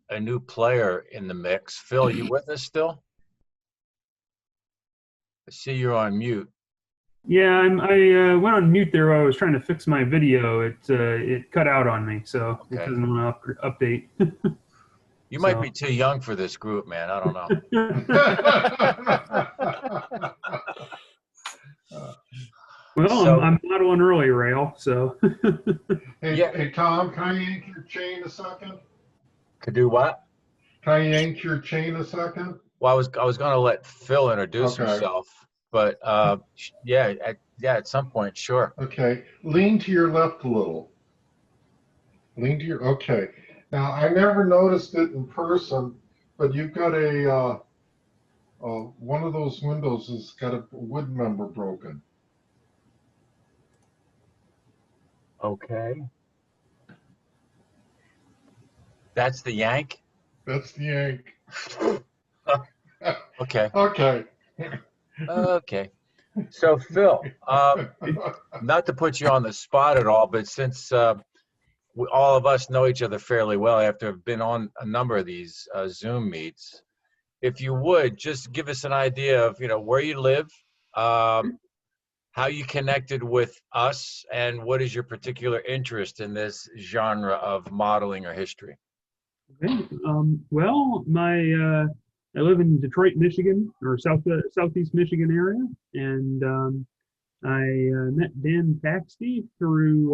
a new player in the mix. Phil, you with us still? I see you're on mute. Yeah, I went on mute there while I was trying to fix my video. It cut out on me, so Okay. it doesn't want to update. You might be too young for this group, man. I don't know. Well, I'm modeling early, Rail. So. Hey, Tom, can I yank your chain a second? Could do what? Can I yank your chain a second? Well, I was going to let Phil introduce himself, but yeah, at some point, sure. Okay, lean to your left a little. Lean to your, okay. Now, I never noticed it in person, but you've got a, one of those windows has got a wood member broken. Okay. That's the yank? That's the yank. Okay. Okay. Okay. So, Phil, not to put you on the spot at all, but since all of us know each other fairly well after have been on a number of these Zoom meets, if you would just give us an idea of, where you live, how you connected with us, and what is your particular interest in this genre of modeling or history? Okay. Well, I live in Detroit, Michigan, or southeast Michigan area, and I met Dan Paxty through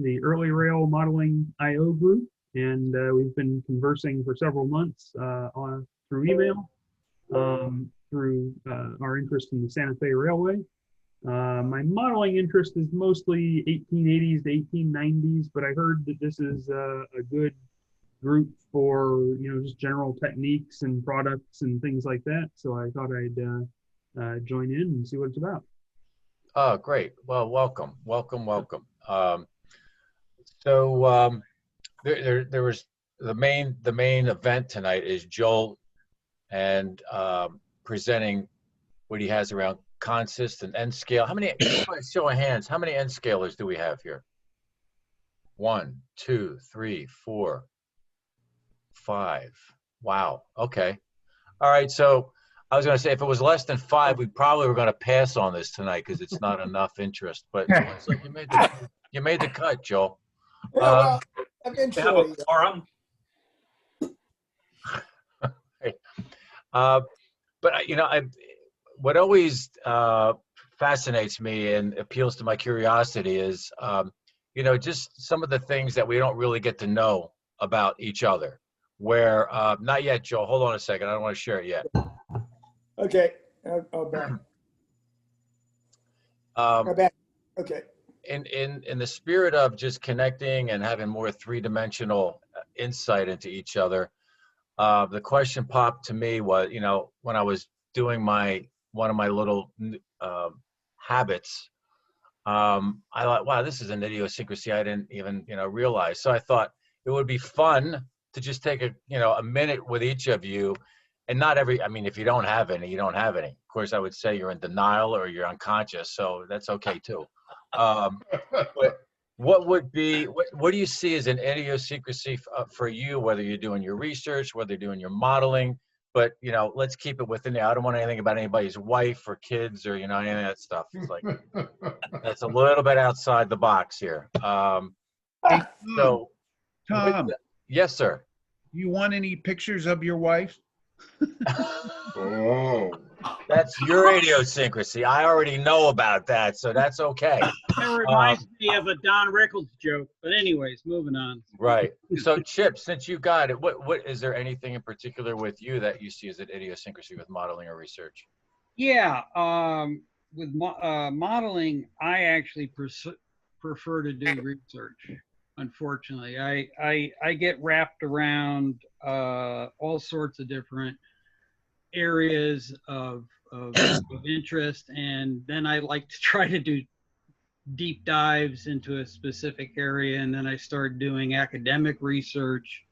the Early Rail Modeling IO group, and we've been conversing for several months through email, through our interest in the Santa Fe Railway. My modeling interest is mostly 1880s to 1890s, but I heard that this is a good group for just general techniques and products and things like that. So I thought I'd join in and see what it's about. Oh, great. Well, welcome. There was the main event tonight is Joel and presenting what he has around consist and end scale. How many? Show of hands. How many end scalers do we have here? 1, 2, 3, 4, 5. Wow. Okay. All right. So I was going to say, if it was less than 5, we probably were going to pass on this tonight because it's not enough interest. But so you made the cut, Joel. Yeah, well, eventually. Have a forum. But what always fascinates me and appeals to my curiosity is, just some of the things that we don't really get to know about each other. Where, not yet, Joel. Hold on a second. I don't want to share it yet. Okay. I'll back. I'll back. Okay. In the spirit of just connecting and having more three-dimensional insight into each other, the question popped to me was, when I was doing one of my little habits, I thought, wow, this is an idiosyncrasy I didn't even realize. So I thought it would be fun to just take a minute with each of you, and not every. I mean, if you don't have any, you don't have any. Of course, I would say you're in denial or you're unconscious, so that's okay too. But what do you see as an idiosyncrasy for you, whether you're doing your research, whether you're doing your modeling? But let's keep it within there. I don't want anything about anybody's wife or kids or any of that stuff. It's like that's a little bit outside the box here. Hey, Tom, yes, sir. You want any pictures of your wife? Oh. That's your idiosyncrasy. I already know about that, so that's okay. That reminds me of a Don Rickles joke. But anyways, moving on. Right. So, Chip, since you got it, what is there anything in particular with you that you see as an idiosyncrasy with modeling or research? Yeah. With modeling, I actually prefer to do research. Unfortunately, I get wrapped around all sorts of different areas of interest, and then I like to try to do deep dives into a specific area, and then I start doing academic research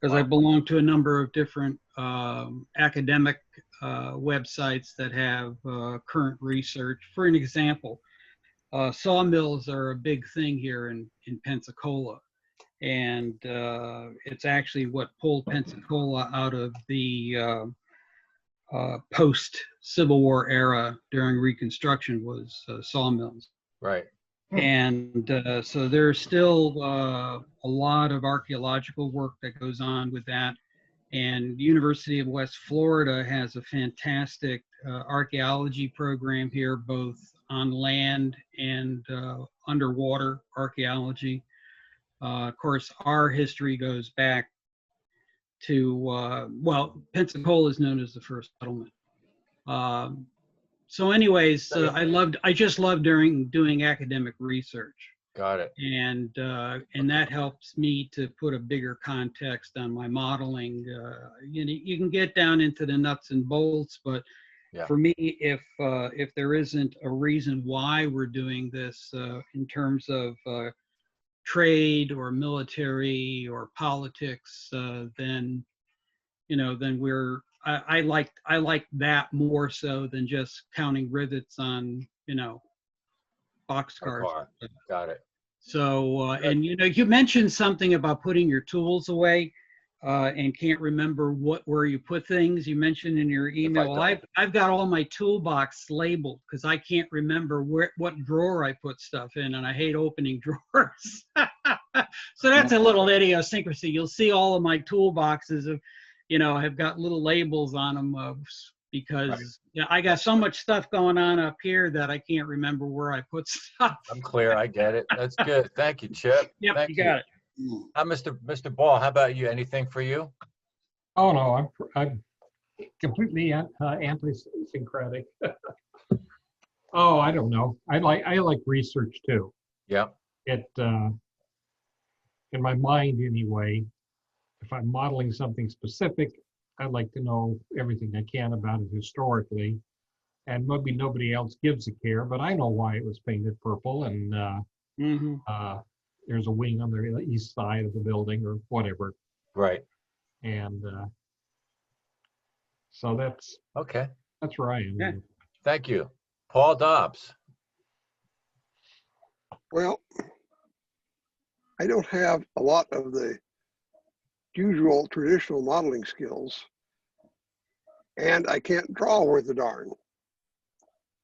because I belong to a number of different academic websites that have current research. For an example, sawmills are a big thing here in Pensacola, and it's actually what pulled Pensacola out of the post-Civil War era during Reconstruction was sawmills. Right. And so there's still a lot of archaeological work that goes on with that. And University of West Florida has a fantastic archaeology program here, both on land and underwater archaeology. Of course, our history goes back to, well, Pensacola is known as the first settlement. So anyways, I just loved doing academic research. Got it. And that helps me to put a bigger context on my modeling. You know, you can get down into the nuts and bolts, but Yeah. for me, if there isn't a reason why we're doing this in terms of trade or military or politics, then you know, then I like that more so than just counting rivets on, you know, boxcars. Got it. So, and you know, you mentioned something about putting your tools away and can't remember where you put things. You mentioned in your email. Well, I've got all my toolbox labeled because I can't remember what drawer I put stuff in, and I hate opening drawers. So that's a little idiosyncrasy. You'll see all of my toolboxes of, you know, have got little labels on them because you know, I got so much stuff going on up here that I can't remember where I put stuff. I'm clear. I get it. That's good. Thank you, Chip. Yep, Thank you got it. Mr. Ball, how about you? Anything for you? Oh no, I'm completely anti-syncretic. Oh, I don't know. I like research too. Yeah. It in my mind anyway. If I'm modeling something specific, I'd like to know everything I can about it historically, and maybe nobody else gives a care, but I know why it was painted purple, and there's a wing on the east side of the building or whatever. Right. And so that's where I am. Yeah. Thank you. Paul Dobbs. Well, I don't have a lot of the usual traditional modeling skills, and I can't draw worth a darn.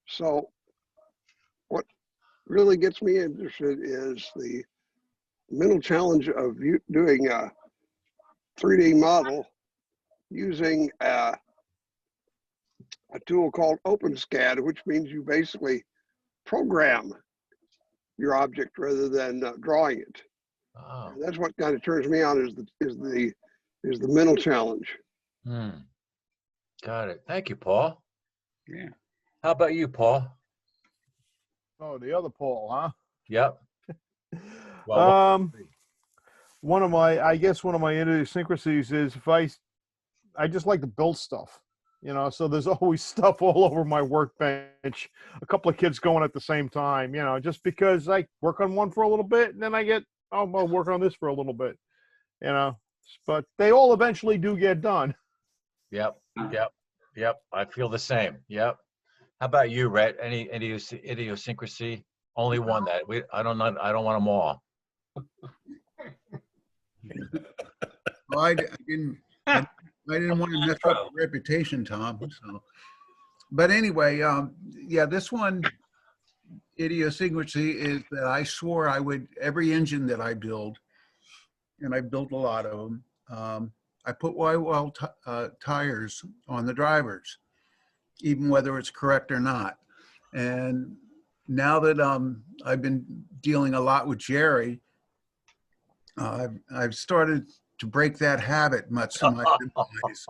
So what really gets me interested is the mental challenge of doing a 3D model using a tool called OpenSCAD, which means you basically program your object rather than drawing it. Oh. And that's what kind of turns me on is the mental challenge. Got it. Thank you, Paul. Yeah. How about you, Paul? Oh, the other Paul, huh? Yep. Well, I guess one of my idiosyncrasies is I just like to build stuff, you know, so there's always stuff all over my workbench, a couple of kids going at the same time, you know, just because I work on one for a little bit and then I get, oh, I'll work on this for a little bit, you know, but they all eventually do get done. Yep. I feel the same. Yep. How about you, Rhett? Any idiosyncrasy? Only one that I don't want them all. Well, I didn't want to mess up your reputation, Tom. So, but anyway, yeah, this one idiosyncrasy is that I swore I would every engine that I build, and I built a lot of them. I put Y-well tires on the drivers, even whether it's correct or not. And now that I've been dealing a lot with Jerry, I've started to break that habit much to my demise.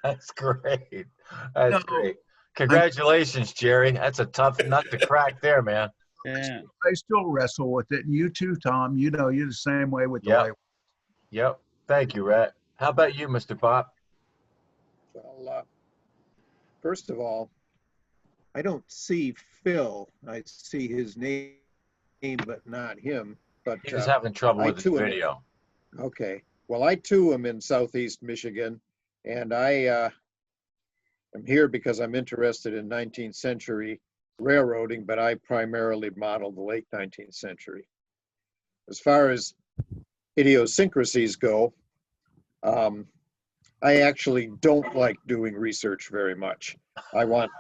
That's great. That's great. Congratulations, Jerry. That's a tough nut to crack there, man. Yeah. I still wrestle with it. And you too, Tom. You know, you're the same way with the light. Yep. Thank you, Rhett. How about you, Mr. Bob? Well, first of all, I don't see Phil. I see his name, but not him. But He was having trouble with his video. Okay. Well, I too am in Southeast Michigan, and I am here because I'm interested in 19th century railroading, but I primarily model the late 19th century. as far as idiosyncrasies go, I actually don't like doing research very much. I want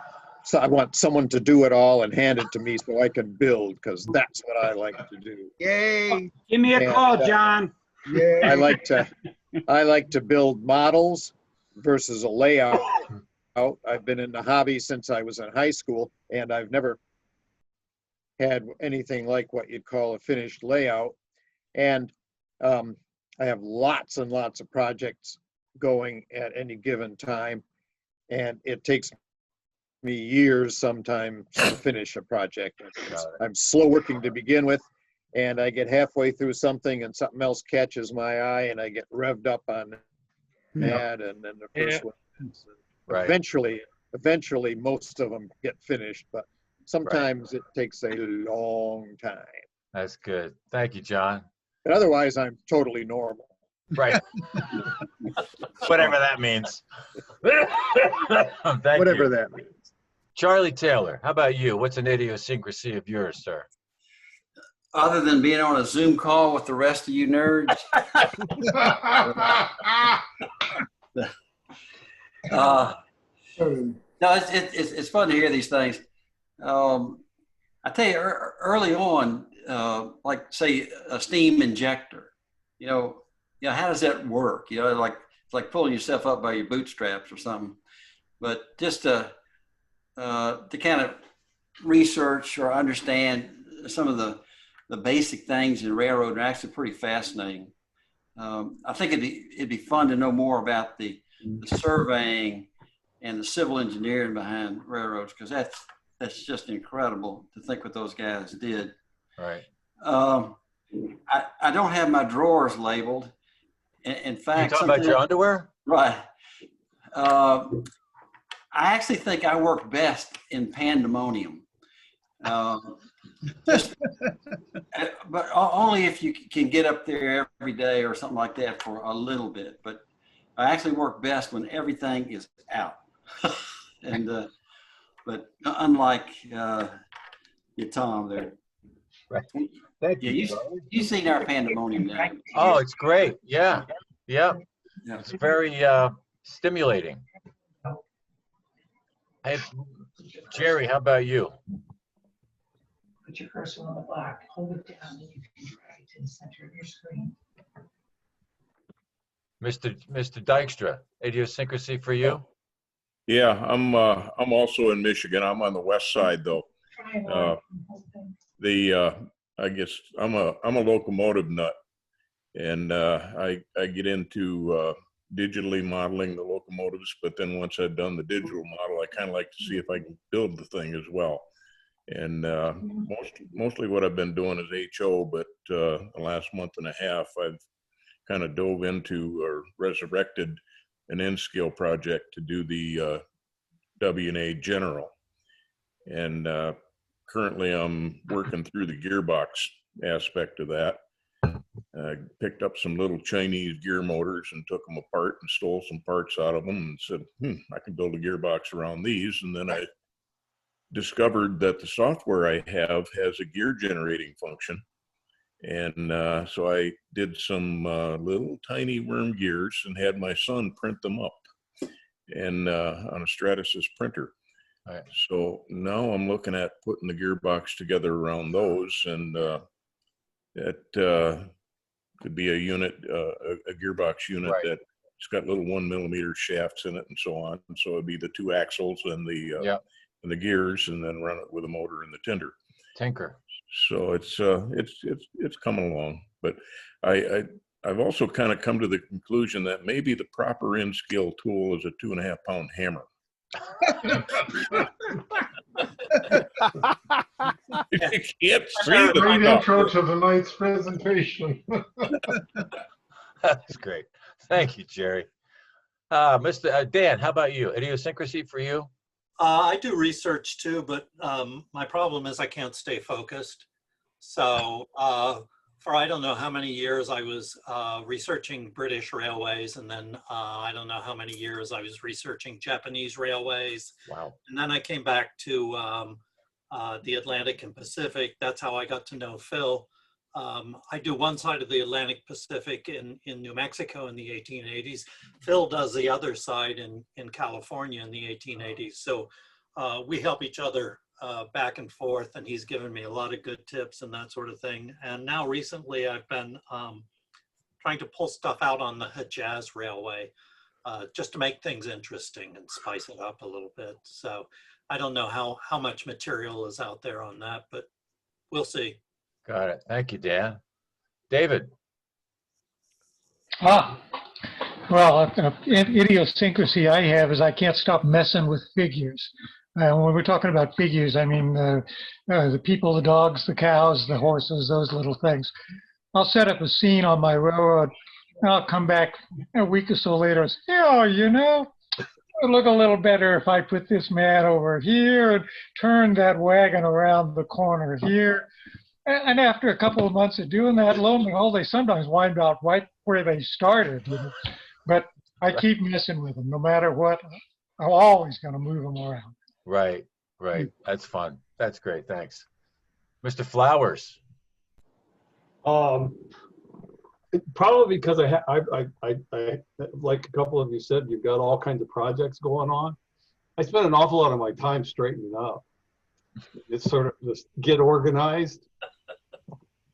someone to do it all and hand it to me so I can build, because that's what I like to do. Yay! Give me a And, call, John. Yay! I like to build models versus a layout. I've been in the hobby since I was in high school, and I've never had anything like what you'd call a finished layout. And I have lots and lots of projects going at any given time, and it takes me years sometimes to finish a project. I'm slow working to begin with, and I get halfway through something and something else catches my eye and I get revved up on that, and then the first one. Right. Eventually most of them get finished, but sometimes it takes a long time. That's good. Thank you, John. But otherwise, I'm totally normal. Right. Whatever that means. Thank Whatever you. that means. Charlie Taylor, how about you? What's an idiosyncrasy of yours, sir? Other than being on a Zoom call with the rest of you nerds. No, it's fun to hear these things. I tell you, early on, like say a steam injector, you know, how does that work? You know, it's like pulling yourself up by your bootstraps or something. But just to kind of research or understand some of the basic things in railroad are actually pretty fascinating. I think it'd be fun to know more about the surveying and the civil engineering behind railroads, because that's just incredible to think what those guys did. Right. I don't have my drawers labeled. In fact, you talking about your underwear? Right. I actually think I work best in pandemonium. But only if you can get up there every day or something like that for a little bit. But I actually work best when everything is out. And but unlike your Tom there. Right. Thank you. You've seen our pandemonium now. Oh, it's great. Yeah. Yeah. It's very stimulating. Hey, Jerry, how about you? Put your cursor on the block, hold it down, and you can drag it to the center of your screen. Mr. Dykstra, idiosyncrasy for you? Yeah, I'm also in Michigan. I'm on the west side though. I guess I'm a locomotive nut, and I get into digitally modeling the locomotives. But then once I've done the digital model, I kind of like to see if I can build the thing as well. And mostly what I've been doing is HO, but the last month and a half, I've kind of dove into or resurrected an N-scale project to do the W&A General. And currently I'm working through the gearbox aspect of that. I picked up some little Chinese gear motors and took them apart and stole some parts out of them and said, I can build a gearbox around these. And then I discovered that the software I have has a gear generating function. And so I did some little tiny worm gears and had my son print them up and on a Stratasys printer. Right. So now I'm looking at putting the gearbox together around those, and it could be a unit, a gearbox unit Right. that's got little 1 millimeter shafts in it and so on. And so it'd be the 2 axles and the and the gears, and then run it with a motor in the tender. Tinker. So it's coming along, but I've also kind of come to the conclusion that maybe the proper N-scale tool is a 2.5 pound hammer. You can't see the Great stuff. intro to the night's presentation. That's great. Thank you, Jerry. Mr. Dan, how about you? Idiosyncrasy for you? I do research too, but my problem is I can't stay focused. So for I don't know how many years I was researching British railways, and then I don't know how many years I was researching Japanese railways. Wow. And then I came back to the Atlantic and Pacific. That's how I got to know Phil. I do one side of the Atlantic Pacific in New Mexico in the 1880s. Phil does the other side in California in the 1880s. So we help each other back and forth, and he's given me a lot of good tips and that sort of thing. And now recently I've been trying to pull stuff out on the Hejaz Railway just to make things interesting and spice it up a little bit. So I don't know how much material is out there on that, but we'll see. Got it. Thank you, Dan. David. Well, idiosyncrasy I have is I can't stop messing with figures. When we're talking about figures, I mean the people, the dogs, the cows, the horses, those little things. I'll set up a scene on my railroad, and I'll come back a week or so later and say, oh, you know, it would look a little better if I put this man over here and turned that wagon around the corner here. And after a couple of months of doing that, lo and behold, they sometimes wind out right where they started. You know? But I keep messing with them no matter what. I'm always going to move them around. Right, right. That's fun. That's great. Thanks. Mr. Flowers. Probably because I like a couple of you said, you've got all kinds of projects going on. I spend an awful lot of my time straightening up. It's sort of just get organized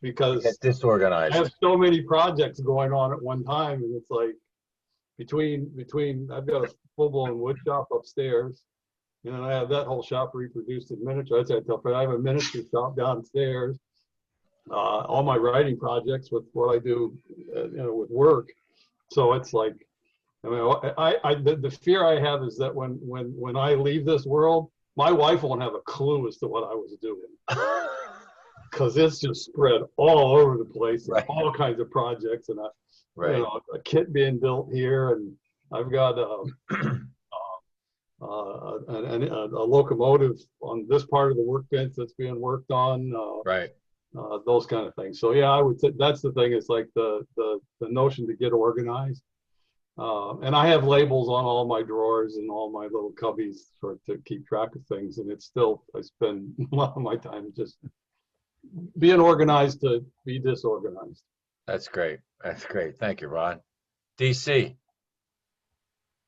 because get disorganized. I have so many projects going on at one time, and it's like between I've got a full-blown wood shop upstairs, and then I have that whole shop reproduced in miniature. I have a miniature shop downstairs. All my writing projects with what I do, with work. So it's like, I mean, the fear I have is that when I leave this world, my wife won't have a clue as to what I was doing, because it's just spread all over the place, right. All kinds of projects, and right. A kit being built here, and I've got a locomotive on this part of the workbench that's being worked on. Right. Those kind of things. So yeah, I would say that's the thing. It's like the notion to get organized. And I have labels on all my drawers and all my little cubbies to keep track of things. And it's still, I spend a lot of my time just being organized to be disorganized. That's great. That's great. Thank you, Ron. DC.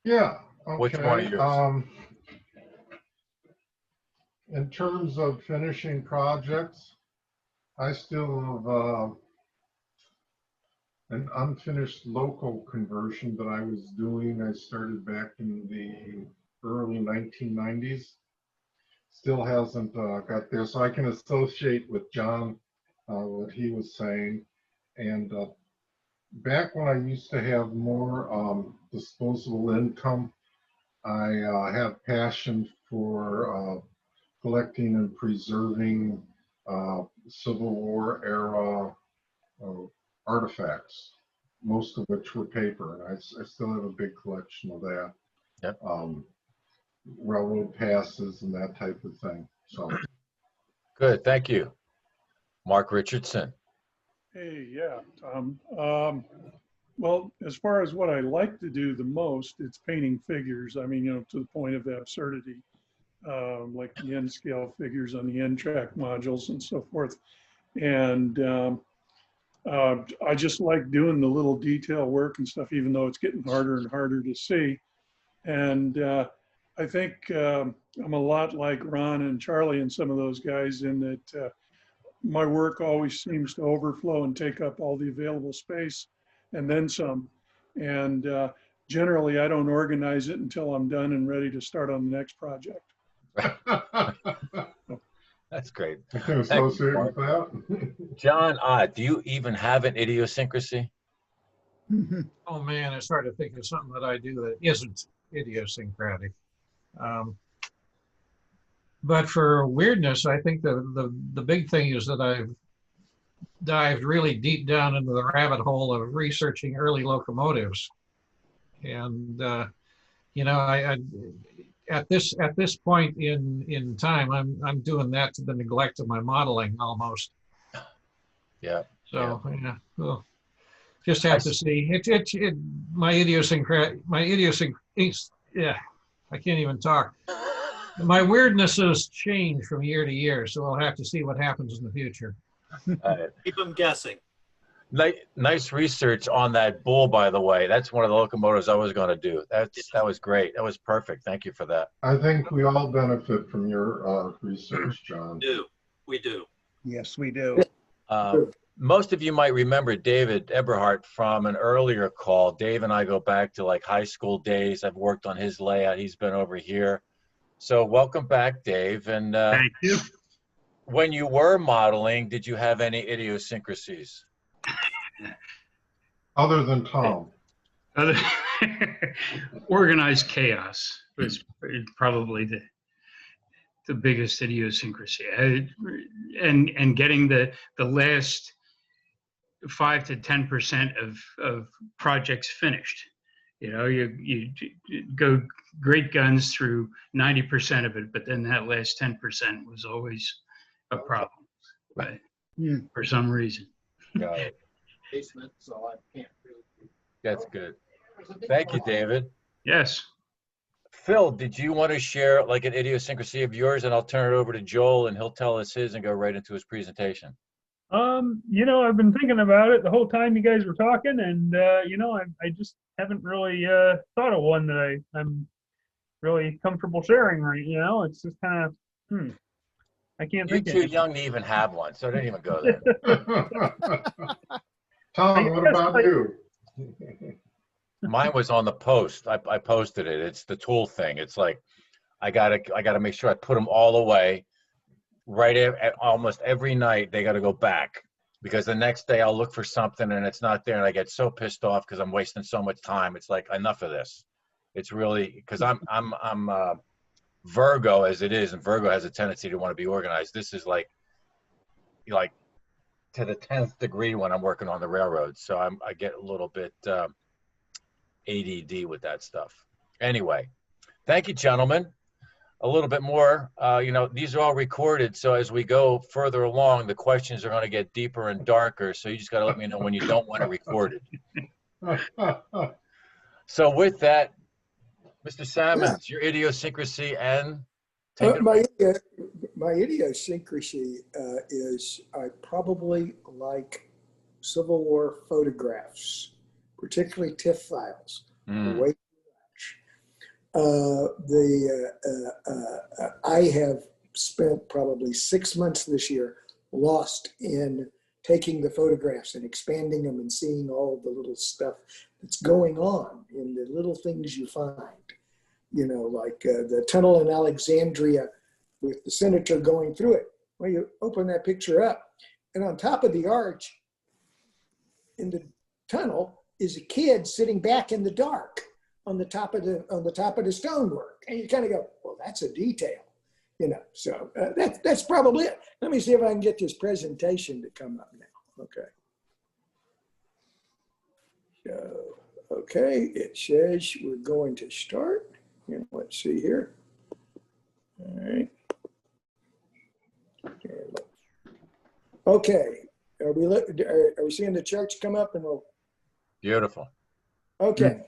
Yeah. Okay. Which one of yours? In terms of finishing projects, I still have an unfinished local conversion that I was doing. I started back in the early 1990s. Still hasn't got there, so I can associate with John what he was saying. And back when I used to have more disposable income, I have passion for collecting and preserving Civil War era artifacts, most of which were paper. I still have a big collection of that. Yep. Railroad passes and that type of thing. So good, thank you. Mark Richardson. Hey, yeah, Tom. Well, as far as what I like to do the most, it's painting figures. I mean, to the point of absurdity. Like the N scale figures on the N track modules and so forth. And I just like doing the little detail work and stuff, even though it's getting harder and harder to see. And I think I'm a lot like Ron and Charlie and some of those guys in that my work always seems to overflow and take up all the available space and then some. And generally, I don't organize it until I'm done and ready to start on the next project. That's great. I can associate with that. John, do you even have an idiosyncrasy? Oh man, it's hard to think of something that I do that isn't idiosyncratic. But for weirdness, I think the big thing is that I've dived really deep down into the rabbit hole of researching early locomotives, and I at this point in time, I'm doing that to the neglect of my modeling almost. Yeah. So yeah, well, just have to see. My idiosyncrasy. Yeah, I can't even talk. My weirdnesses change from year to year, so we'll have to see what happens in the future. Keep them guessing. Nice research on that bull, by the way. That's one of the locomotives I was going to do. That was great. That was perfect. Thank you for that. I think we all benefit from your research, John. We do. Yes, we do. Most of you might remember David Eberhardt from an earlier call. Dave and I go back to like high school days. I've worked on his layout. He's been over here. So welcome back, Dave. And Thank you. When you were modeling, did you have any idiosyncrasies? Other than Tom. Organized chaos was probably the biggest idiosyncrasy. And getting the last 5 to 10% of projects finished. You know, you go great guns through 90% of it, but then that last 10% was always a problem, but for some reason. Got it. Basement, so I can't really. That's good. Thank you, David. Yes. Phil, did you want to share like an idiosyncrasy of yours? And I'll turn it over to Joel and he'll tell us his and go right into his presentation. You know, I've been thinking about it the whole time you guys were talking, and you know, I just haven't really thought of one that I'm really comfortable sharing right. You know, it's just kind of I can't You're think of too it. young to even have one, so don't even go there. Tom, what about you? Mine was on the post. I posted it. It's the tool thing. It's like I gotta make sure I put them all away. Right at almost every night they got to go back, because the next day I'll look for something and it's not there, and I get so pissed off because I'm wasting so much time. It's like, enough of this. It's really because I'm Virgo as it is, and Virgo has a tendency to want to be organized. This is like to the 10th degree when I'm working on the railroad, so I get a little bit ADD with that stuff. Anyway, thank you, gentlemen. A little bit more, you know, these are all recorded, so as we go further along, the questions are going to get deeper and darker, so you just got to let me know when you don't want to record it. So with that, Mr. Salmons, your idiosyncrasy and take it my idiosyncrasy is I probably like Civil War photographs, particularly TIFF files. Way I have spent probably 6 months this year lost in taking the photographs and expanding them and seeing all the little stuff that's going on in the little things you find. You know, like the tunnel in Alexandria with the senator going through it. Well, you open that picture up, and on top of the arch in the tunnel is a kid sitting back in the dark on the top of the stonework, and you kind of go, well, that's a detail, you know. So that's probably it. Let me see if I can get this presentation to come up now. Okay. So, okay, it says we're going to start. And let's see here. All right. Okay. Are we seeing the charts come up? And we'll. Beautiful. Okay.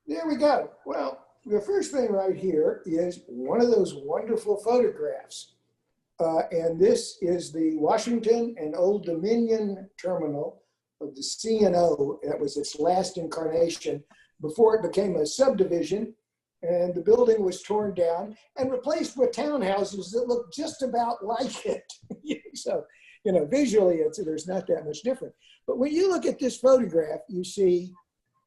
There we go. Well, the first thing right here is one of those wonderful photographs. And this is the Washington and Old Dominion terminal of the C&O. That was its last incarnation before it became a subdivision, and the building was torn down and replaced with townhouses that look just about like it. So, you know, visually, there's not that much different. But when you look at this photograph, you see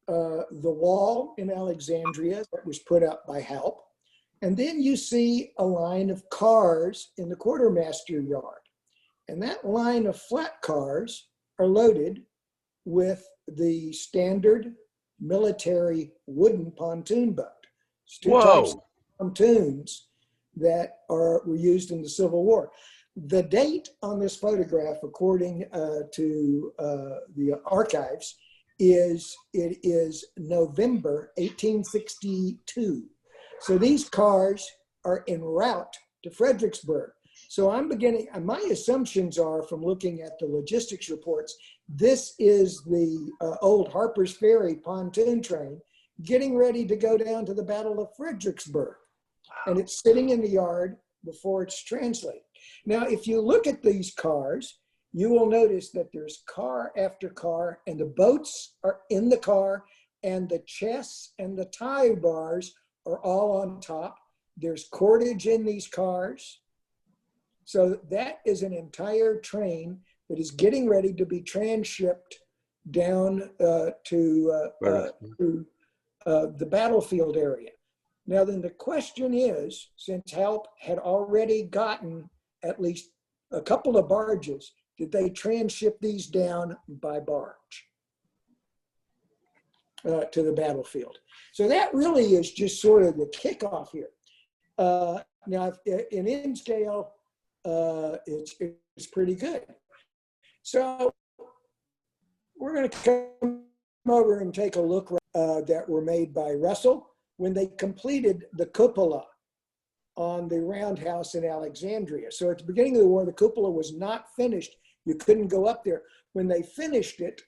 the wall in Alexandria that was put up by HALP. And then you see a line of cars in the quartermaster yard. And that line of flat cars are loaded with the standard military wooden pontoon boat. It's two types of pontoons that were used in the Civil War. The date on this photograph, according to the archives, it is November 1862. So these cars are en route to Fredericksburg. So my assumptions are, from looking at the logistics reports, this is the old Harper's Ferry pontoon train getting ready to go down to the Battle of Fredericksburg. And it's sitting in the yard before it's translated. Now, if you look at these cars, you will notice that there's car after car, and the boats are in the car, and the chests and the tie bars are all on top. There's cordage in these cars. So that is an entire train that is getting ready to be transshipped down to the battlefield area. Now then the question is, since help had already gotten at least a couple of barges, did they transship these down by barge to the battlefield? So that really is just sort of the kickoff here. Now in N-scale, it's pretty good. So we're going to come over and take a look that were made by Russell when they completed the cupola on the roundhouse in Alexandria. So at the beginning of the war, the cupola was not finished. You couldn't go up there. When they finished it,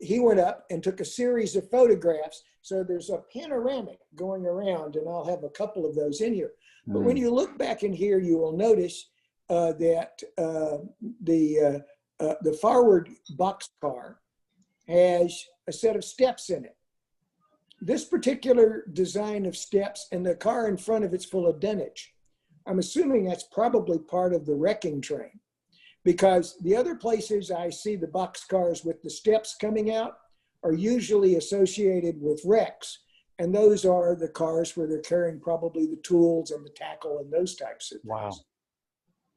he went up and took a series of photographs. So there's a panoramic going around, and I'll have a couple of those in here. But when you look back in here, you will notice that the forward boxcar has a set of steps in it. This particular design of steps, and the car in front of it's full of dunnage. I'm assuming that's probably part of the wrecking train, because the other places I see the boxcars with the steps coming out are usually associated with wrecks. And those are the cars where they're carrying probably the tools and the tackle and those types of things. Wow.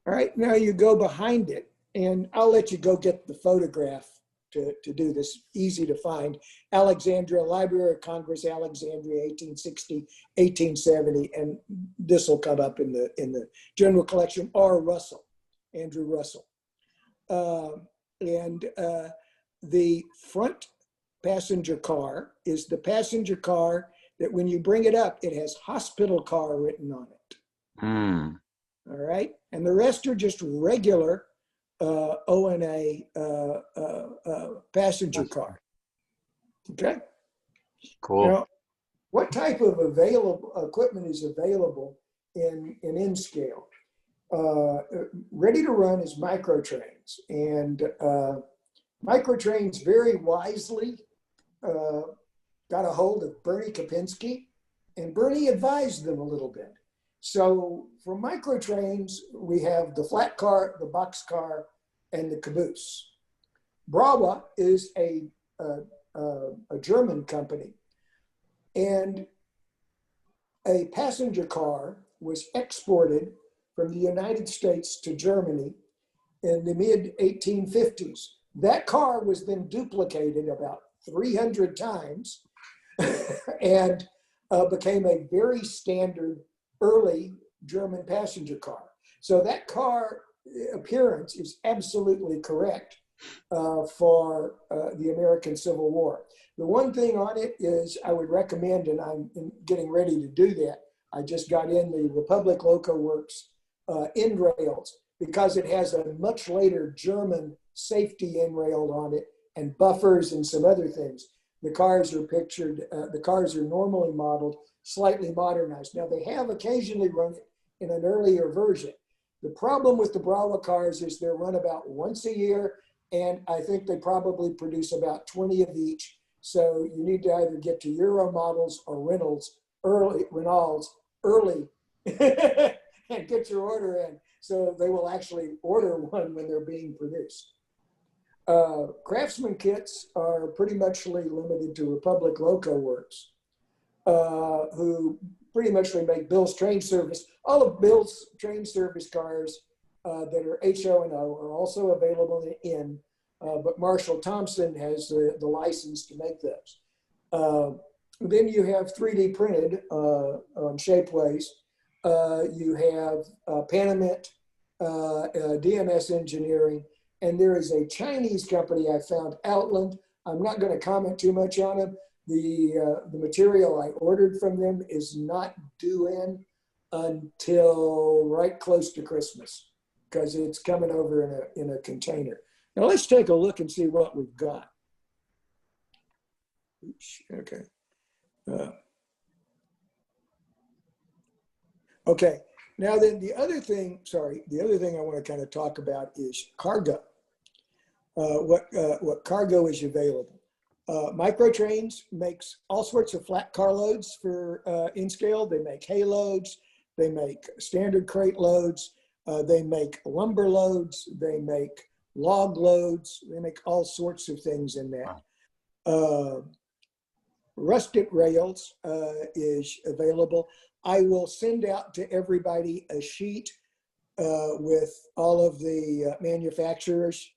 All right, now you go behind it, and I'll let you go get the photograph to do this, easy to find. Alexandria, Library of Congress, Alexandria, 1860, 1870, and this will come up in the general collection, or Russell, Andrew Russell. The front passenger car is the passenger car that when you bring it up, it has hospital car written on it. All right, and the rest are just regular O&A passenger car. Okay. Cool. Now, what type of available equipment is available in N-scale? Ready to run is microtrains, and microtrains very wisely got a hold of Bernie Kopinski, and Bernie advised them a little bit. So for microtrains, we have the flat car, the box car, and the caboose. Brawa is a German company, and a passenger car was exported from the United States to Germany in the mid-1850s. That car was then duplicated about 300 times and became a very standard early German passenger car. So that car appearance is absolutely correct for the American Civil War. The one thing on it is I would recommend, and I'm getting ready to do that, I just got in the Republic Loco Works end rails, because it has a much later German safety end rail on it and buffers and some other things. The cars are pictured, the cars are normally modeled, slightly modernized. Now they have occasionally run it in an earlier version. The problem with the Brawa cars is they're run about once a year, and I think they probably produce about 20 of each. So you need to either get to Euro models or Reynolds early and get your order in, so they will actually order one when they're being produced. Craftsman Kits are pretty much limited to Republic Loco Works, who pretty much make Bill's train service. All of Bill's train service cars that are HO&O are also available in, but Marshall Thompson has the license to make those. Then you have 3D printed on Shapeways. You have Panamint, DMS Engineering, and there is a Chinese company I found, Outland. I'm not going to comment too much on them. The material I ordered from them is not due in until right close to Christmas, because it's coming over in a container. Now let's take a look and see what we've got. Oops, okay. Okay, Now then, the other thing I want to kind of talk about is cargo. What cargo is available. Microtrains makes all sorts of flat car loads for in-scale. They make hay loads, they make standard crate loads, they make lumber loads, they make log loads, they make all sorts of things in that. Rustic rails is available. I will send out to everybody a sheet with all of the manufacturers.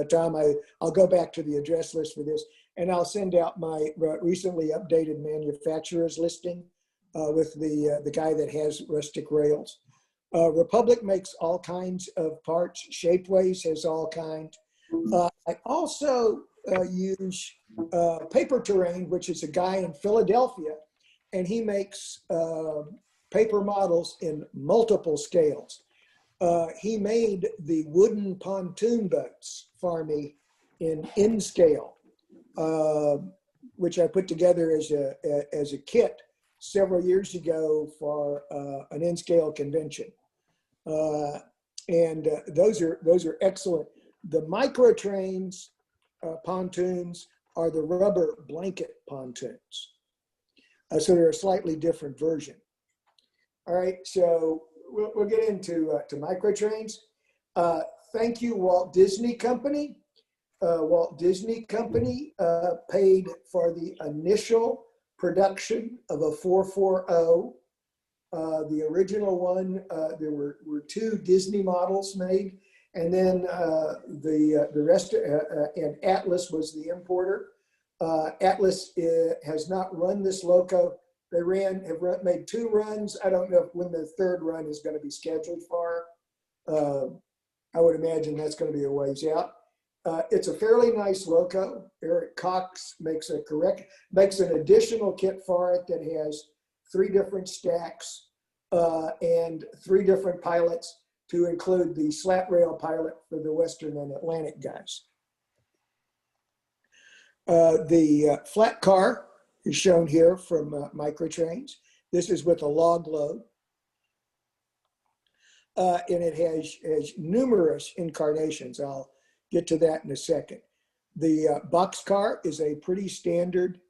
Tom, I'll go back to the address list for this, and I'll send out my recently updated manufacturers listing with the guy that has rustic rails. Republic makes all kinds of parts. Shapeways has all kinds. I also use Paper Terrain, which is a guy in Philadelphia, and he makes paper models in multiple scales. He made the wooden pontoon boats for me in scale, which I put together as a kit several years ago for an in-scale convention. And those are excellent. The micro trains pontoons are the rubber blanket pontoons. So they're a slightly different version. All right, so we'll get into to micro trains. Thank you, Walt Disney Company. Walt Disney Company paid for the initial production of a 440. The original one, there were 2 Disney models made, and then the rest, and Atlas was the importer. Atlas has not run this loco. They made 2 runs. I don't know when the 3rd run is going to be scheduled for. I would imagine that's going to be a ways out. It's a fairly nice loco. Eric Cox makes an additional kit for it that has 3 different stacks and 3 different pilots to include the slat rail pilot for the Western and Atlantic guys. The flat car is shown here from Microtrains. This is with a log load. And it has numerous incarnations. I'll get to that in a second. The box car is a pretty standard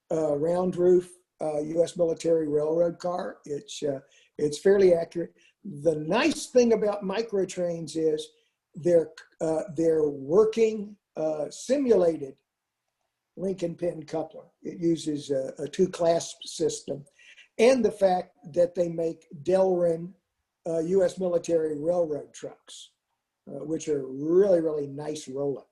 round roof U.S. military railroad car. It's fairly accurate. The nice thing about Microtrains is they're working simulated Lincoln pin coupler. It uses a 2-clasp system, and the fact that they make Delrin U.S. military railroad trucks, which are really, really nice roll-up.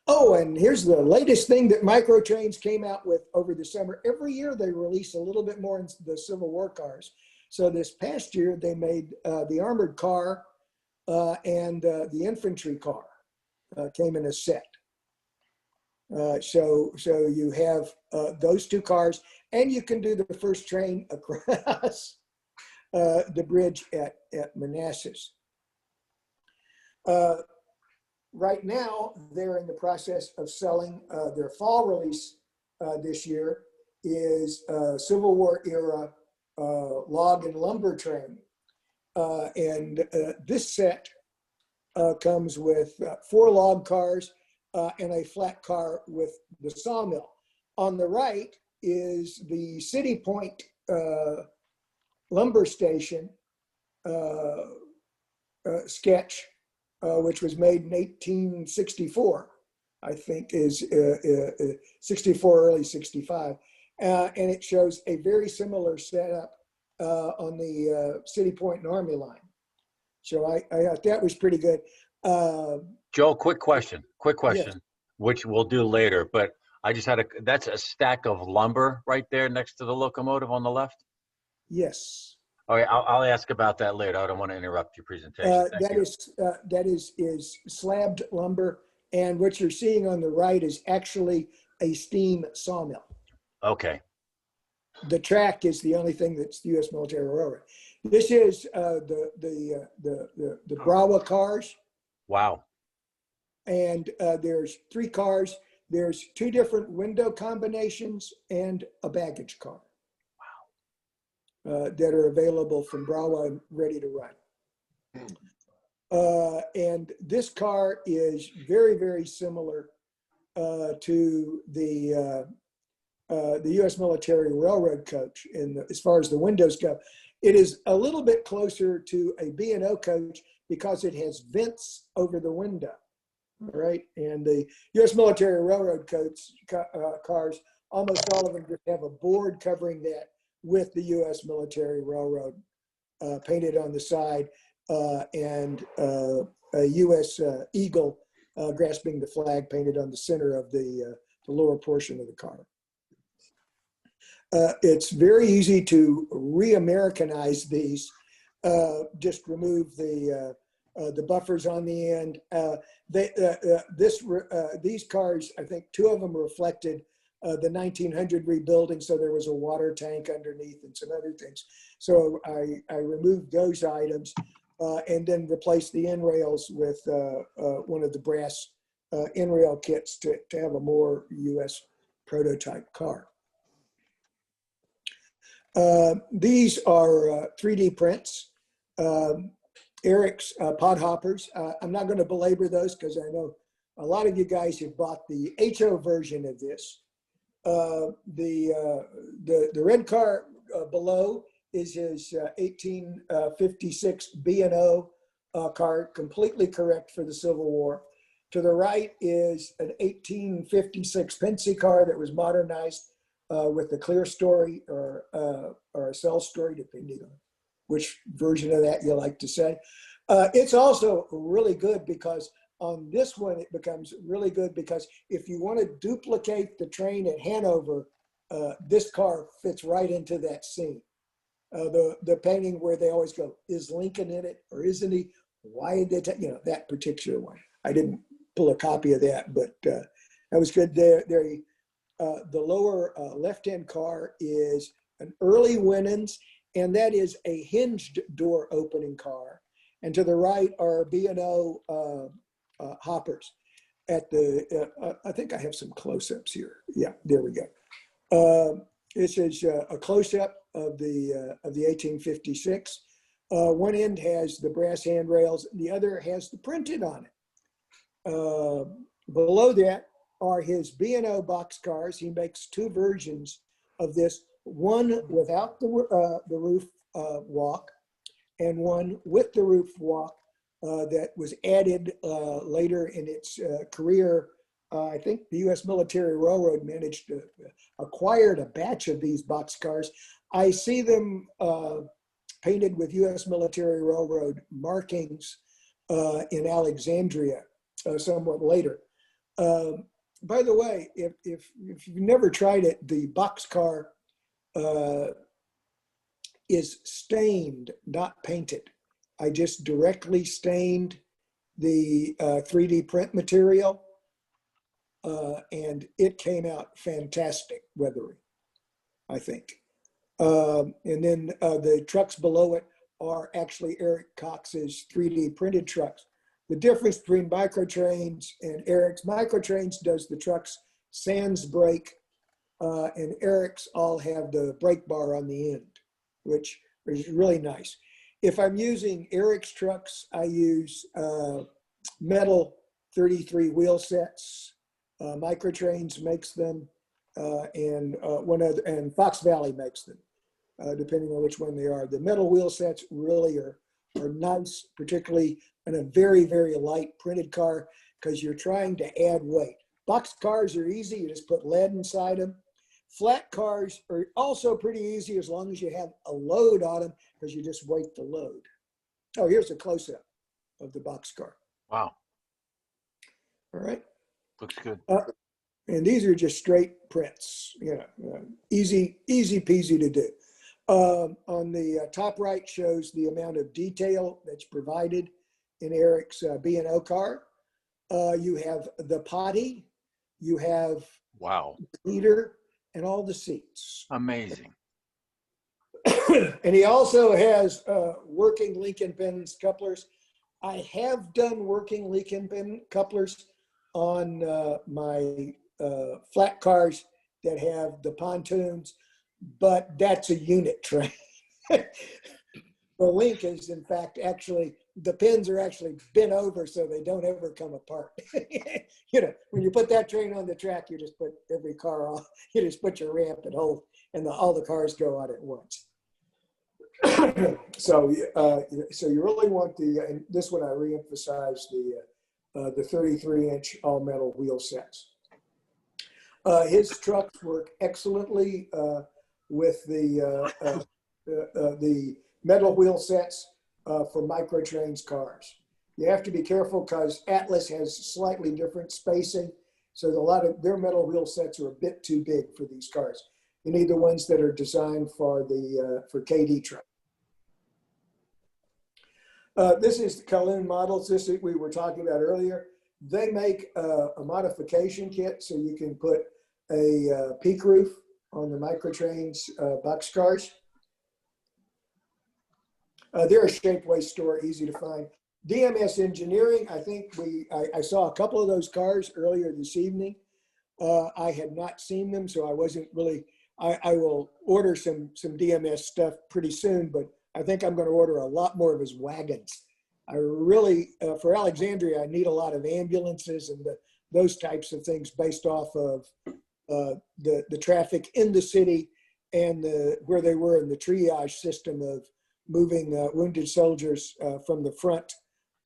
Oh, and here's the latest thing that Microtrains came out with over the summer. Every year they release a little bit more in the Civil War cars. So this past year they made the armored car and the infantry car came in a set. So you have those 2 cars, and you can do the first train across the bridge at Manassas. Right now, they're in the process of selling their fall release this year is Civil War era log and lumber train. And this set comes with 4 log cars and a flat car with the sawmill. On the right is the City Point lumber station sketch, which was made in 1864, I think is 64, early 65. And it shows a very similar setup on the City Point and Army line. So I thought that was pretty good. Joe, quick question, Yes. which we'll do later, but I just had that's a stack of lumber right there next to the locomotive on the left? Yes. Okay, I'll ask about that later. I don't want to interrupt your presentation. That is slabbed lumber, and what you're seeing on the right is actually a steam sawmill. Okay. The track is the only thing that's the U.S. military railroad. This is the Brawa cars. Wow. And there's 3 cars. There's 2 different window combinations and a baggage car. that are available from Bravo and ready to run. And this car is very, very similar to the U.S. military railroad coach as far as the windows go. It is a little bit closer to a B&O coach because it has vents over the window, right? And the U.S. military railroad cars, almost all of them just have a board covering that with the U.S. military railroad painted on the side and a U.S. eagle grasping the flag painted on the center of the lower portion of the car. It's very easy to re-Americanize these. Just remove the buffers on the end. These cars, I think 2 of them reflected the 1900 rebuilding, so there was a water tank underneath and some other things. So I removed those items and then replaced the end rails with one of the brass end rail kits to have a more US prototype car. These are 3D prints. Eric's pod hoppers. I'm not going to belabor those because I know a lot of you guys have bought the HO version of this. The red car below is his 1856 B&O car, completely correct for the Civil War. To the right is an 1856 Pensy car that was modernized with a clear story or a cell story, depending on which version of that you like to say. It's also really good because on this one, it becomes really good because if you want to duplicate the train at Hanover, this car fits right into that scene. The painting where they always go, is Lincoln in it or isn't he? Why did they, that particular one. I didn't pull a copy of that, but that was good. The lower left-hand car is an early Winans, and that is a hinged door opening car. And to the right are B&O hoppers. At the, I think I have some close-ups here. Yeah, there we go. This is a close-up of the 1856. One end has the brass handrails, the other has the printed on it. Below that are his B&O box cars. He makes 2 versions of this, one without the roof walk and one with the roof walk that was added later in its career. I think the U.S. military railroad managed to acquire a batch of these box cars. I see them painted with U.S. military railroad markings in Alexandria somewhat later. By the way, if you've never tried it, the boxcar is stained, not painted. I just directly stained the 3D print material, and it came out fantastic weathering, I think. And then the trucks below it are actually Eric Cox's 3D printed trucks. The difference between Microtrains and Eric's, Microtrains does the trucks sans brake, and Eric's all have the brake bar on the end, which is really nice. If I'm using Eric's trucks, I use metal 33 wheel sets. Microtrains makes them, and Fox Valley makes them, depending on which one they are. The metal wheel sets really are nice, particularly in a very, very light printed car, because you're trying to add weight. Box cars are easy, you just put lead inside them. Flat cars are also pretty easy as long as you have a load on them, because you just weight the load. Oh, here's a close-up of the box car. Wow. All right. Looks good. And these are just straight prints, easy peasy to do. On the top right shows the amount of detail that's provided in Eric's B&O car. You have the potty, you have wow, the heater, and all the seats. Amazing. And he also has working link and pins couplers. I have done working link and pin couplers on my flat cars that have the pontoons, but that's a unit train. The link is in fact actually, the pins are actually bent over so they don't ever come apart. You know, when you put that train on the track, you just put every car on, you just put your ramp and hold, and all the cars go on at once. So you really want and this one I reemphasize the 33-inch all metal wheel sets. His trucks work excellently with the metal wheel sets for Microtrains cars. You have to be careful because Atlas has slightly different spacing, so a lot of their metal wheel sets are a bit too big for these cars. You need the ones that are designed for for KD truck. This is the Kowloon models. This we were talking about earlier. They make a modification kit so you can put a peak roof on the Microtrains boxcars. They're a Shapeways store, easy to find. DMS Engineering, I think I saw a couple of those cars earlier this evening. I had not seen them, so I wasn't really, I will order some DMS stuff pretty soon, but I think I'm going to order a lot more of his wagons. I really, for Alexandria, I need a lot of ambulances and those types of things based off of the traffic in the city and where they were in the triage system of moving wounded soldiers from the front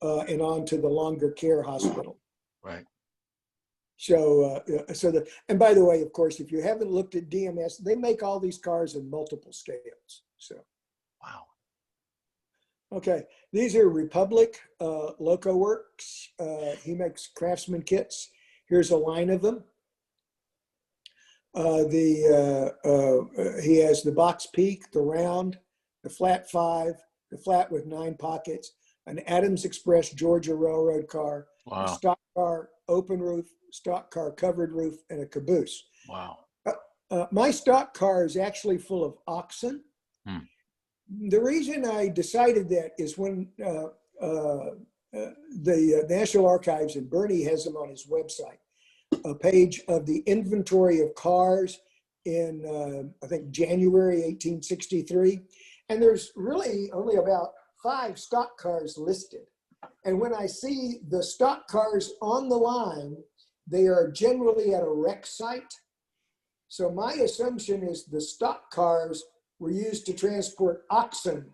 and on to the longer care hospital. Right. So, and by the way, of course, if you haven't looked at DMS, they make all these cars in multiple scales. So, wow. Okay, these are Republic Loco Works. He makes Craftsman Kits. Here's a line of them. He has the box peak, the round, the flat 5, the flat with 9 pockets, an Adams Express Georgia Railroad car, wow. a stock car open roof, stock car covered roof, and a caboose. Wow. My stock car is actually full of oxen. The reason I decided that is when the National Archives, and Bernie has them on his website, a page of the inventory of cars in, I think, January 1863. And there's really only about 5 stock cars listed. And when I see the stock cars on the line, they are generally at a wreck site. So my assumption is the stock cars were used to transport oxen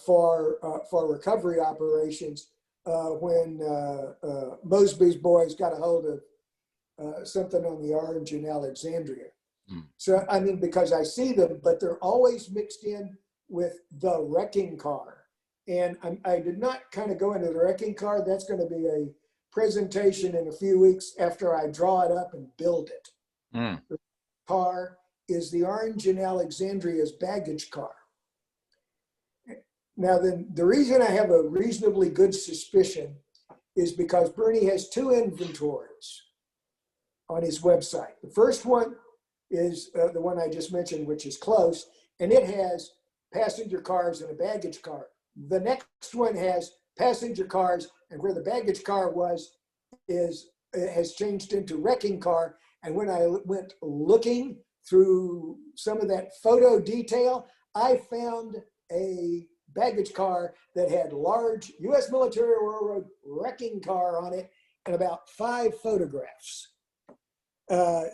for recovery operations when Mosby's boys got a hold of something on the Orange in Alexandria. So, I mean, because I see them, but they're always mixed in with the wrecking car. And I did not kind of go into the wrecking car. That's going to be a presentation in a few weeks after I draw it up and build it. The car is the Orange in Alexandria's baggage car. Now, then, the reason I have a reasonably good suspicion is because Bernie has 2 inventories on his website. The first one is the one I just mentioned, which is close, and it has passenger cars and a baggage car. The next one has passenger cars, and where the baggage car was has changed into wrecking car. And when I went looking through some of that photo detail, I found a baggage car that had large U.S. Military Railroad wrecking car on it and about 5 photographs.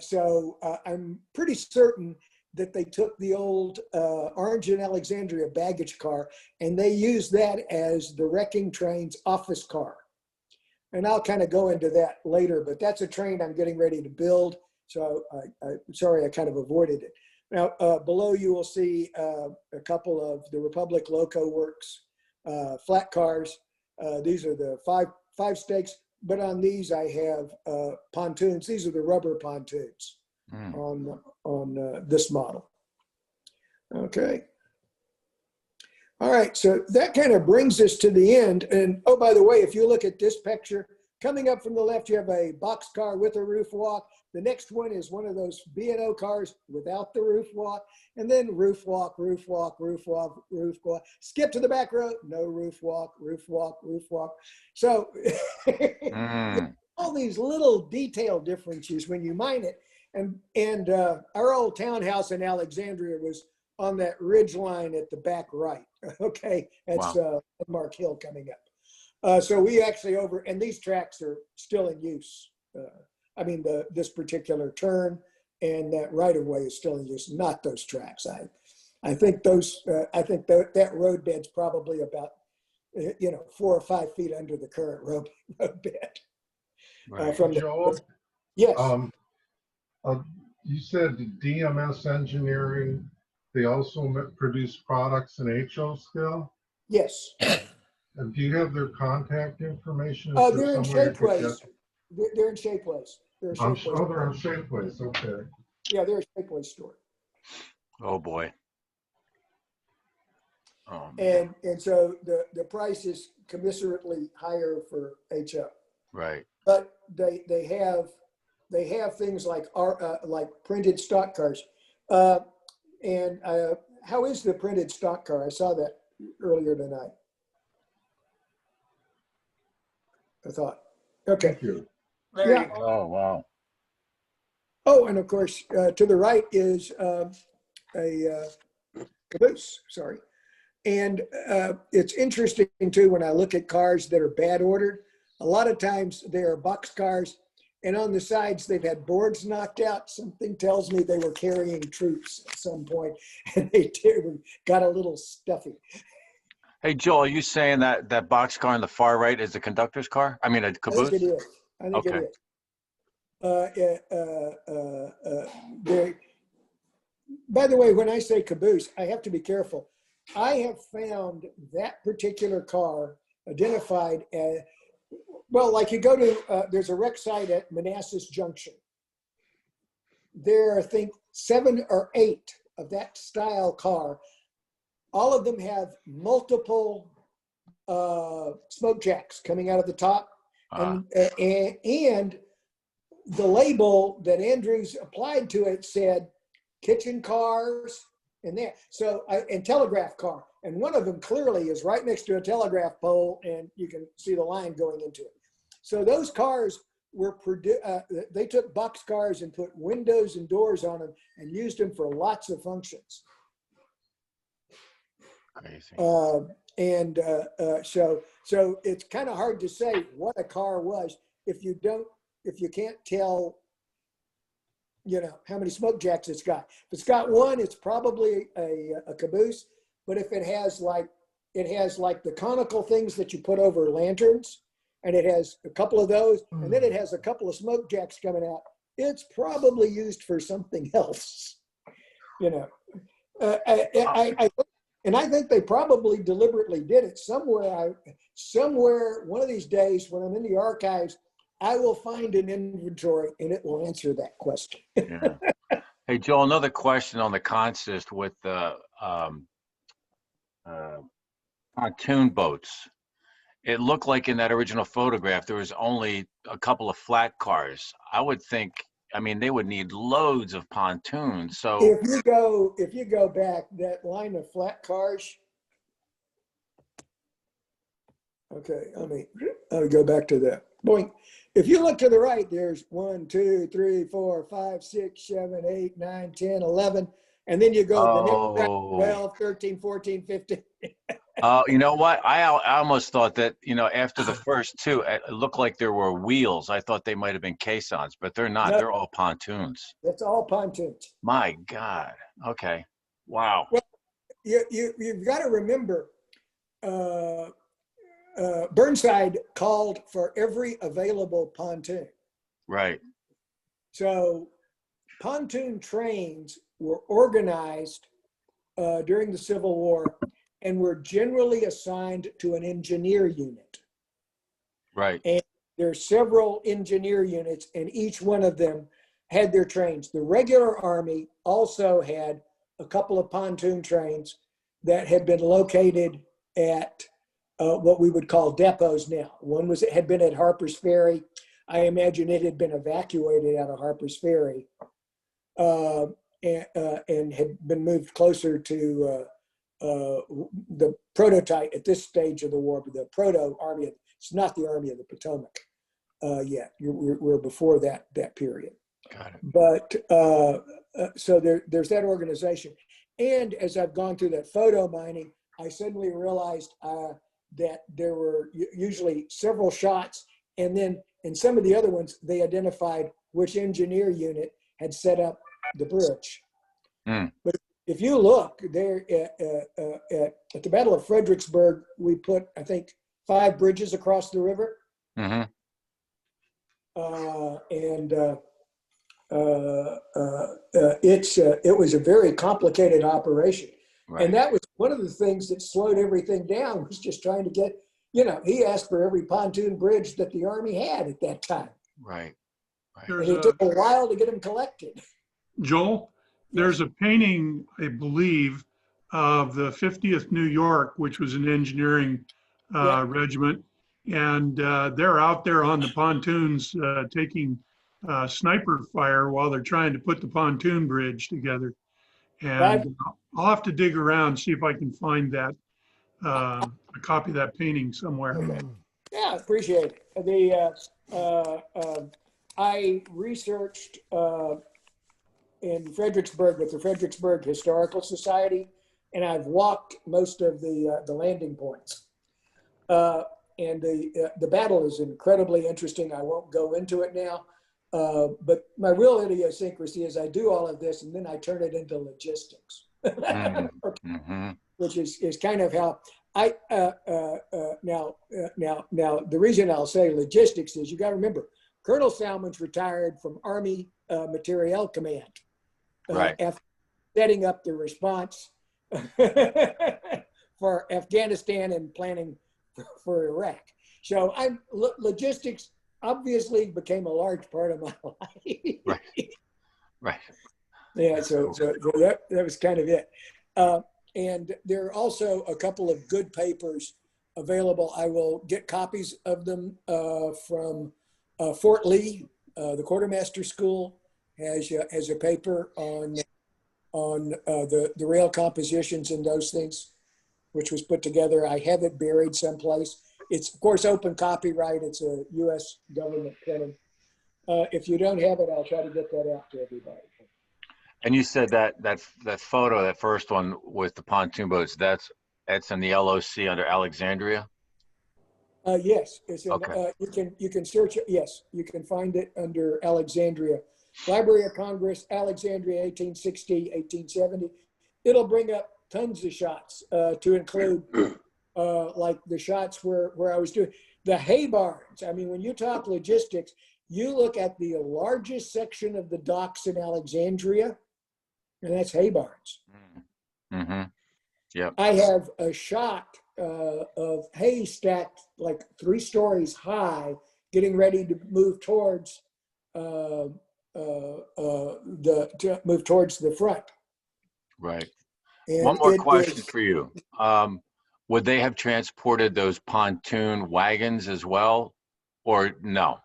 So I'm pretty certain that they took the old Orange and Alexandria baggage car and they used that as the wrecking train's office car. And I'll kind of go into that later, but that's a train I'm getting ready to build. So sorry, I kind of avoided it. Now, below you will see a couple of the Republic Loco Works flat cars. These are the five stakes, but on these I have pontoons. These are the rubber pontoons on this model. Okay. All right, so that kind of brings us to the end. And oh, by the way, if you look at this picture, coming up from the left, you have a box car with a roof walk. The next one is one of those B&O cars without the roof walk. And then roof walk, roof walk, roof walk, roof walk. Skip to the back row, no roof walk, roof walk, roof walk. So all these little detail differences when you mine it. And our old townhouse in Alexandria was on that ridge line at the back right. Okay, that's Mark Hill coming up. So we actually and these tracks are still in use. I mean, this particular turn and that right of way is still in use, not those tracks. I think that road bed's probably about 4 or 5 feet under the current road bed. Right. From Joel? Yes. You said DMS Engineering, they also produce products in HO still? Yes. And do you have their contact information? They're in Shapeways. They're in Shapeways. They're in Shapeways. They're on Shapeways, okay. Yeah, they're a Shapeways store. Oh boy. And so the price is commensurately higher for HO. Right. But they have things like printed stock cars. And how is the printed stock car? I saw that earlier tonight. I thought, okay. Thank you. Yeah. Oh, wow. Oh, and of course, to the right is a caboose, sorry. And it's interesting too, when I look at cars that are bad ordered, a lot of times they are box cars, and on the sides they've had boards knocked out. Something tells me they were carrying troops at some point, and they got a little stuffy. Hey, Joel, are you saying that that box car on the far right is a conductor's car? I mean, a caboose? I think it is. I think it is. By the way, when I say caboose, I have to be careful. I have found that particular car identified as, well, like you go to, there's a wreck site at Manassas Junction. There are, I think, 7 or 8 of that style car. All of them have multiple smoke jacks coming out of the top. And the label that Andrews applied to it said kitchen cars and there. So, and telegraph car. And one of them clearly is right next to a telegraph pole, and you can see the line going into it. So those cars were, they took box cars and put windows and doors on them and used them for lots of functions. Crazy. So it's kind of hard to say what a car was if you can't tell, how many smoke jacks it's got. If it's got one, it's probably a caboose. But if it has like the conical things that you put over lanterns, and it has a couple of those, and then it has a couple of smoke jacks coming out, it's probably used for something else. And I think they probably deliberately did it somewhere. One of these days when I'm in the archives, I will find an inventory and it will answer that question. Yeah. Hey, Joel, another question on the consist with the pontoon boats. It looked like in that original photograph, there was only a couple of flat cars. I would think, they would need loads of pontoons. So if you go back, that line of flat cars. Okay, I'll go back to that. Boing. If you look to the right, there's 1, 2, 3, 4, 5, 6, 7, 8, 9, 10, 11. And then you go the next 12, 13, 14, 15. you know what? I almost thought that, after the first two, it looked like there were wheels. I thought they might have been caissons, but they're not. No. They're all pontoons. That's all pontoons. My God. Okay. Wow. Well, you've got to remember, Burnside called for every available pontoon. Right. So pontoon trains were organized during the Civil War and were generally assigned to an engineer unit. Right. And there are several engineer units, and each one of them had their trains. The regular Army also had a couple of pontoon trains that had been located at what we would call depots now. One had been at Harper's Ferry. I imagine it had been evacuated out of Harper's Ferry and had been moved closer to the prototype at this stage of the war, but the proto-army. It's not the Army of the Potomac yet. We're before that period. Got it. But so there's that organization. And as I've gone through that photo mining, I suddenly realized that there were usually several shots, and then in some of the other ones, they identified which engineer unit had set up the bridge. But if you look there at the Battle of Fredericksburg, we put, I think, 5 bridges across the river. It was a very complicated operation. And that was one of the things that slowed everything down, was just trying to get, he asked for every pontoon bridge that the Army had at that time. And it took a while to get them collected. Joel, there's a painting, I believe, of the 50th New York, which was an engineering regiment. And they're out there on the pontoons taking sniper fire while they're trying to put the pontoon bridge together. And I'll have to dig around, see if I can find that, a copy of that painting somewhere. Yeah, appreciate it. I researched in Fredericksburg with the Fredericksburg Historical Society, and I've walked most of the landing points. And the battle is incredibly interesting. I won't go into it now. But my real idiosyncrasy is I do all of this and then I turn it into logistics, which is kind of how I, now the reason I'll say logistics is you got to remember, Colonel Salmons retired from Army Materiel Command after setting up the response for Afghanistan and planning for Iraq. So logistics obviously became a large part of my life. Yeah, so that was kind of it. And there are also a couple of good papers available. I will get copies of them from Fort Lee. The Quartermaster School has a paper on the rail compositions and those things, which was put together. I have it buried someplace. It's, of course, open copyright. It's a U.S. government printing. If you don't have it, I'll try to get that out to everybody. And you said that photo, that first one with the pontoon boats, that's in the LOC under Alexandria? Yes, it's in, okay. You can search it. Yes, you can find it under Alexandria. Library of Congress, Alexandria, 1860, 1870. It'll bring up tons of shots to include like the shots where I was doing the hay barns. I mean, when you talk logistics, you look at the largest section of the docks in Alexandria, and that's hay barns. Yep. I have a shot of hay stacked like 3 stories high, getting ready to move towards the front. Right. And one more question for you. Would they have transported those pontoon wagons as well, or no?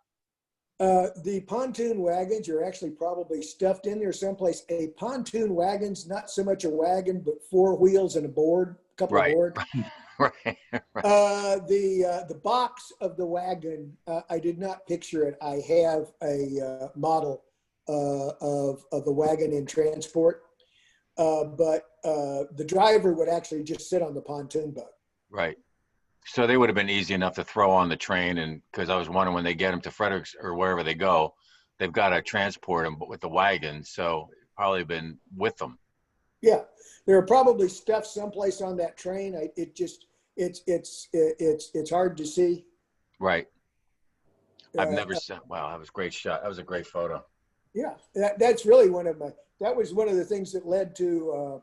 The pontoon wagons are actually probably stuffed in there someplace. A pontoon wagon's not so much a wagon, but 4 wheels and a board, a couple of boards. The box of the wagon, I did not picture it. I have a model of the wagon in transport, but the driver would actually just sit on the pontoon boat. Right. So they would have been easy enough to throw on the train, and because I was wondering when they get them to Fredericks or wherever they go, they've got to transport them with the wagon. So probably been with them. Yeah, they're probably stuffed someplace on that train. It's hard to see. Right. I've never seen. Wow, that was a great shot. That was a great photo. Yeah, that's really that was one of the things that led to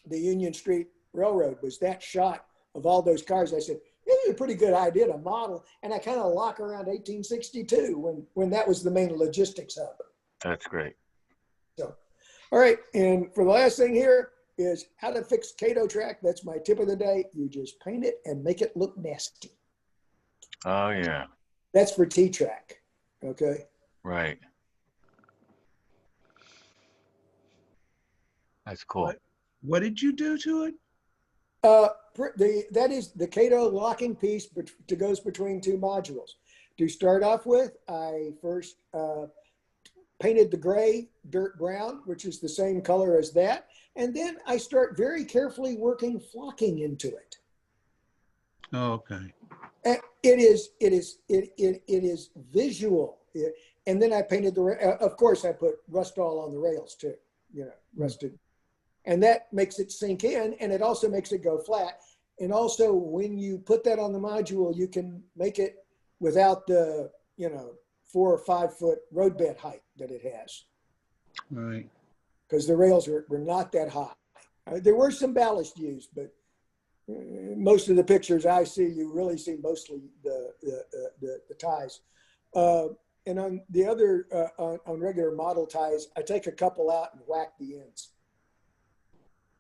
the Union Street Railroad, was that shot of all those cars. I said, this is a pretty good idea to model. And I kind of lock around 1862 when that was the main logistics hub. That's great. So, all right. And for the last thing here is how to fix Cato track. That's my tip of the day. You just paint it and make it look nasty. Oh, yeah. That's for T-track. Okay. Right. That's cool. What did you do to it? That is the Cato locking piece that goes between 2 modules. To start off with, I first painted the gray dirt brown, which is the same color as that. And then I start very carefully working flocking into it. Oh, okay. It is visual. And then I painted of course I put Rustall on the rails too, you know, rusted. And that makes it sink in, and it also makes it go flat. And also when you put that on the module, you can make it without the, you know, 4 or 5 foot roadbed height that it has. Right. Because the rails were not that high. There were some ballast used, but most of the pictures I see, you really see mostly the ties. And on the other, on regular model ties, I take a couple out and whack the ends.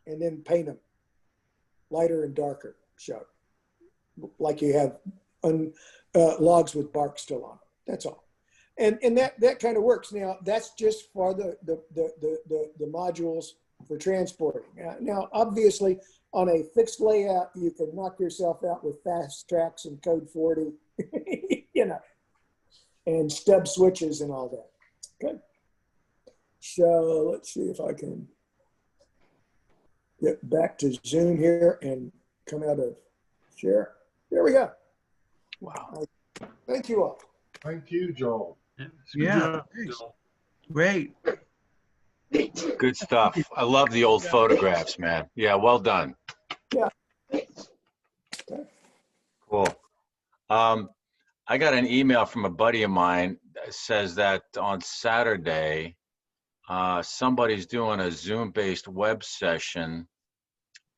And then paint them lighter and darker, so like you have logs with bark still on them. That's all. And that kind of works. Now that's just for the modules for transporting. Now obviously on a fixed layout you can knock yourself out with fast tracks and code 40, you know, and stub switches and all that. Okay. So let's see if I can get back to Zoom here and come out of share. There we go. Wow. Thank you all. Thank you, Joel. Yeah. Great. Good stuff. I love the old photographs, man. Yeah, well done. Yeah. Cool. I got an email from a buddy of mine that says that on Saturday, somebody's doing a Zoom-based web session,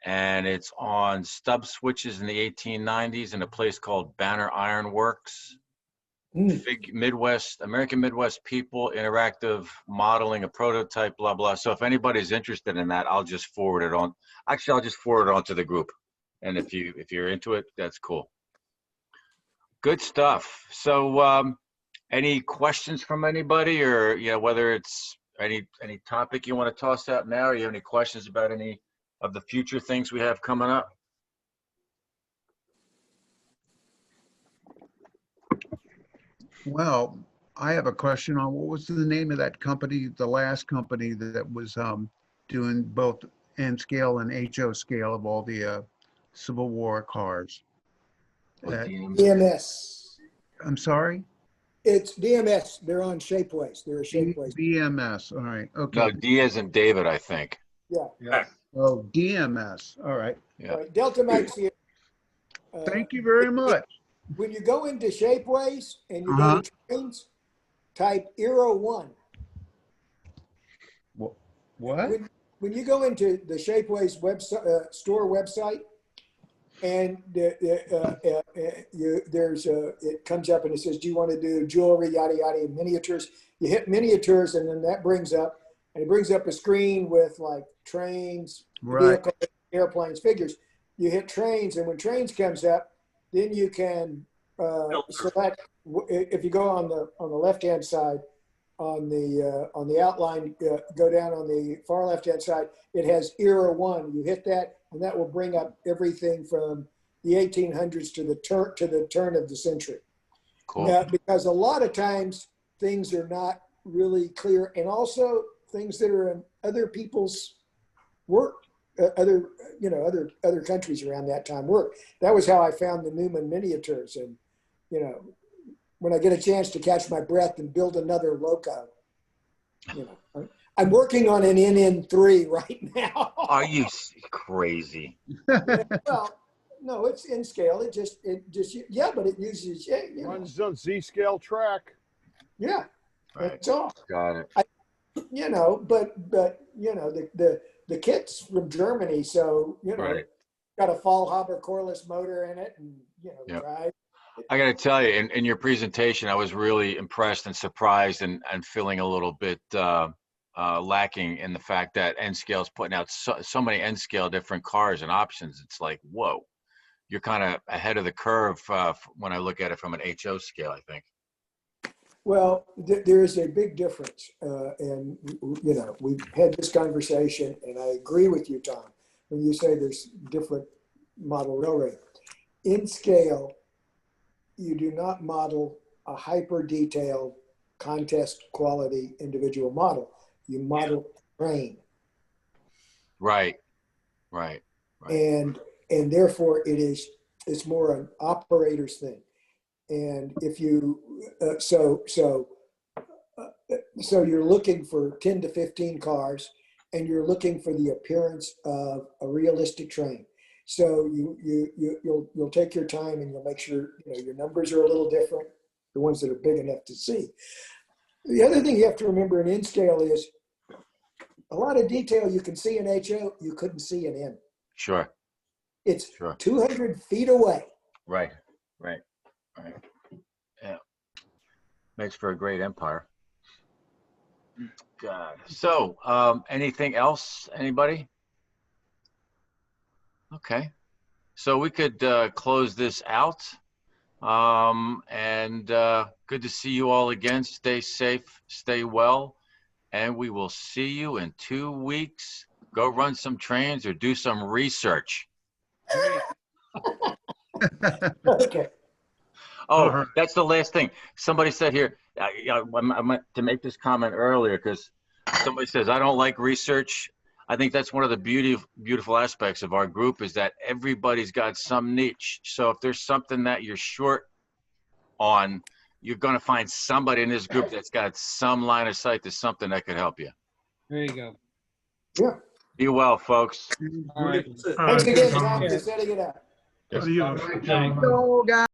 and it's on stub switches in the 1890s in a place called Banner Iron Works. American Midwest people, interactive modeling, a prototype, blah, blah. So if anybody's interested in that, I'll just forward it on. Actually, I'll just forward it on to the group. And if you're into it, that's cool. Good stuff. So any questions from anybody, or whether it's any topic you want to toss out now, or you have any questions about any of the future things we have coming up? Well, I have a question on what was the name of that company, the last company that was doing both N scale and HO scale of all the Civil War cars? DMS. I'm sorry? It's DMS. They're on Shapeways. They're a Shapeways. DMS. All right. Okay. No, D as in David, I think. Yeah. Oh, DMS. All right. Yeah. Right. Delta Mike's here. Thank you very much. When you go into Shapeways and you go to trains, type Eero 1. What? When you go into the Shapeways website, store website, and it comes up and it says, do you want to do jewelry, yada, yada, miniatures? You hit miniatures, and then that brings up, and it brings up a screen with like trains, vehicles, airplanes, figures. You hit trains, and when trains comes up, then you can select, if you go on the left-hand side, on the outline, go down on the far left-hand side, it has Era 1. You hit that, and that will bring up everything from the 1800s to the turn of the century. Cool. Now, because a lot of times things are not really clear, and also things that are in other people's work, other countries around that time work. That was how I found the Newman miniatures, and when I get a chance to catch my breath and build another loco, I'm working on an NN3 right now. Are you crazy? Well, no, it's in scale. It just but it uses runs on Z-scale track. Yeah, right. That's all. Got it. But the kit's from Germany, so right. Got a Fallhaber coreless motor in it, and Yep. drive. I got to tell you, in your presentation, I was really impressed and surprised and feeling a little bit lacking in the fact that N-Scale is putting out so many N-Scale different cars and options. It's like, whoa, you're kind of ahead of the curve when I look at it from an HO scale, I think. Well, there is a big difference, and we've had this conversation, and I agree with you, Tom, when you say there's different model railroad. In scale, you do not model a hyper detailed contest quality individual model. You model terrain. Right. Right. And therefore it's more an operator's thing. And if you, so you're looking for 10 to 15 cars, and you're looking for the appearance of a realistic train. So you'll take your time and you'll make sure, you know, your numbers are a little different, the ones that are big enough to see. The other thing you have to remember in N-scale is a lot of detail you can see in HO, you couldn't see in N. Sure. It's Sure. 200 feet away. Right. Right. Right. Yeah. Makes for a great empire. God. So, anything else? Anybody? Okay. So we could close this out. And good to see you all again. Stay safe, stay well, and we will see you in 2 weeks. Go run some trains or do some research. Okay. Oh, that's the last thing. Somebody said here, I meant to make this comment earlier because somebody says, I don't like research. I think that's one of the beautiful aspects of our group is that everybody's got some niche. So if there's something that you're short on, you're going to find somebody in this group that's got some line of sight to something that could help you. There you go. Yeah. Be well, folks. All right. Thanks again, Tom, for setting it up. Yes. Adios. Thanks. Go, guys.